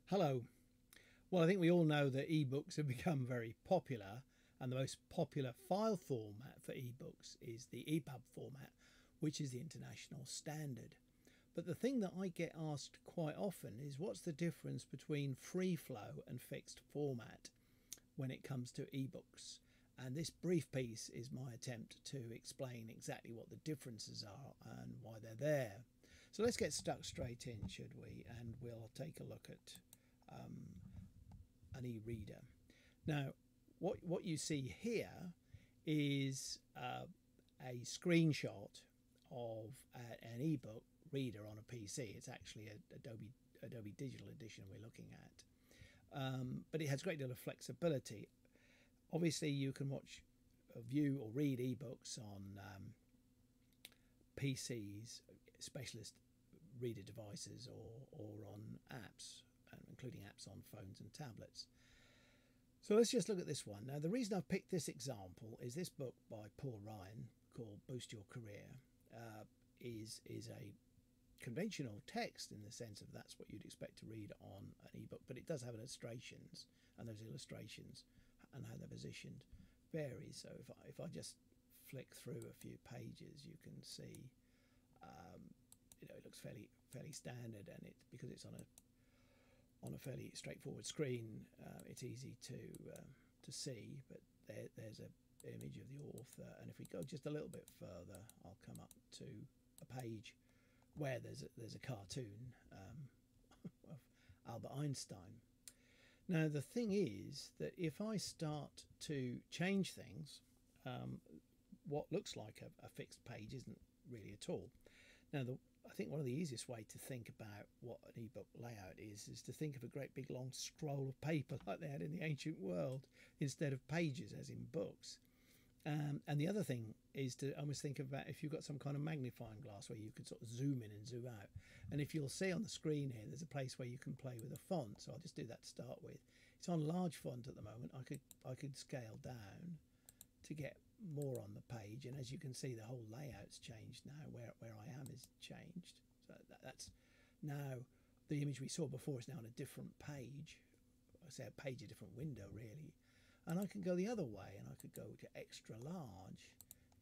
Hello. Well, I think we all know that ebooks have become very popular, and the most popular file format for ebooks is the ePub format, which is the international standard. But the thing that I get asked quite often is what's the difference between free flow and fixed format when it comes to ebooks? And this brief piece is my attempt to explain exactly what the differences are and why they're there. So let's get stuck straight in, should we? And we'll take a look at an e-reader. Now, what you see here is a screenshot of an ebook reader on a PC. It's actually a Adobe Digital Edition we're looking at, but it has a great deal of flexibility. Obviously, you can watch, view, or read ebooks on PCs, specialist reader devices, or on apps, including apps on phones and tablets. So let's just look at this one. Now, the reason I've picked this example is this book by Paul Ryan called Boost Your Career is a conventional text in the sense of that's what you'd expect to read on an ebook, but it does have illustrations, and those illustrations and how they're positioned varies. So if I just flick through a few pages, you can see it looks fairly standard, and because it's on a fairly straightforward screen, it's easy to see. But there's an image of the author, and if we go just a little bit further, I'll come up to a page where there's a cartoon of Albert Einstein. Now, the thing is that if I start to change things, what looks like a fixed page isn't really at all. Now, I think one of the easiest way to think about what an ebook layout is to think of a great big long scroll of paper like they had in the ancient world instead of pages as in books. And the other thing is to almost think about if you've got some kind of magnifying glass where you could sort of zoom in and zoom out. And if you'll see on the screen here, there's a place where you can play with a font. So I'll just do that to start with. It's on large font at the moment. I could scale down to get more on the page, and as you can see, the whole layout's changed now. Where I am is changed. So that's now the image we saw before is now on a different page. I say a page, a different window, really. And I can go the other way, and I could go to extra large.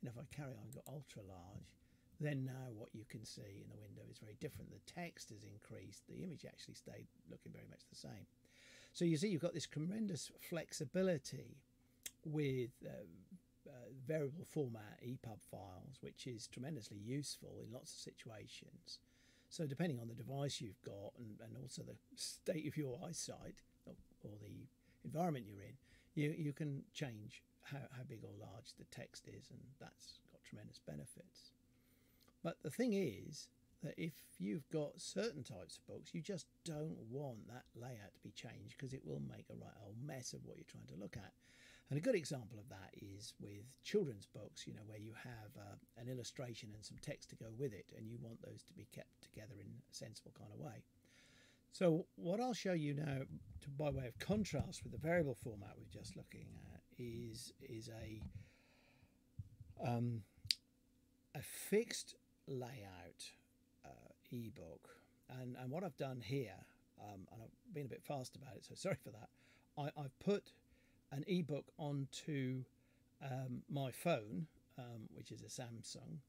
And if I carry on and go ultra large, then now what you can see in the window is very different. The text has increased. The image actually stayed looking very much the same. So you see, you've got this tremendous flexibility with variable format EPUB files, which is tremendously useful in lots of situations. So depending on the device you've got and also the state of your eyesight or the environment you're in, you can change how big or large the text is, and that's got tremendous benefits. But the thing is that if you've got certain types of books, you just don't want that layout to be changed because it will make a right old mess of what you're trying to look at. And a good example of that is with children's books, where you have an illustration and some text to go with it, and you want those to be kept together in a sensible kind of way. So what I'll show you now, by way of contrast with the variable format we're just looking at, is a fixed layout ebook. And what I've done here, and I've been a bit fast about it, so sorry for that. I've put an ebook onto my phone, which is a Samsung,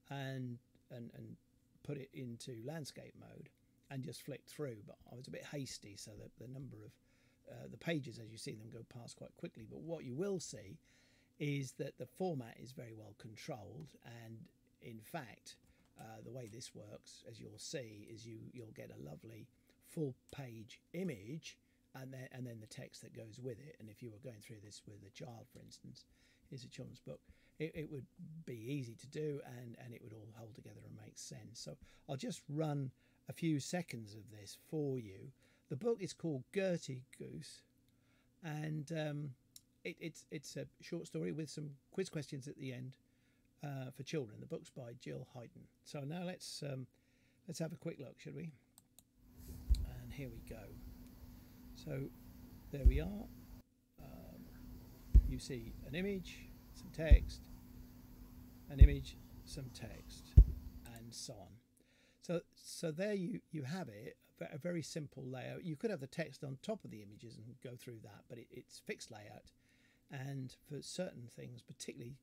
and put it into landscape mode and just flicked through. But I was a bit hasty, so that the number of the pages as you see them go past quite quickly. But what you will see is that the format is very well controlled, and in fact the way this works, as you'll see, is you'll get a lovely full page image and then the text that goes with it. And if you were going through this with a child, for instance, here's a children's book, it would be easy to do, and it would all hold together and make sense. So I'll just run a few seconds of this for you. The book is called Gertie Goose, and it's a short story with some quiz questions at the end for children. The book's by Jill Hayden. So now let's have a quick look, shall we? And here we go. So there we are. You see an image, some text, an image, some text, and so on. So there you have it, a very simple layout. You could have the text on top of the images and go through that, but it's fixed layout. And for certain things, particularly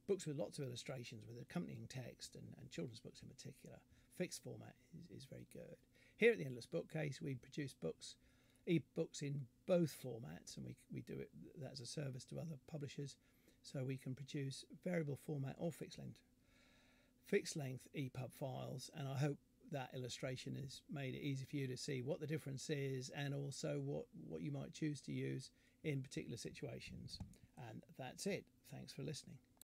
books with lots of illustrations with accompanying text, and children's books in particular, fixed format is very good. Here at the Endless Bookcase, we produce books, ebooks in both formats, and we do it that as a service to other publishers. So we can produce variable format or fixed length ePub files, and I hope that illustration has made it easy for you to see what the difference is, and also what you might choose to use in particular situations. And that's it. Thanks for listening.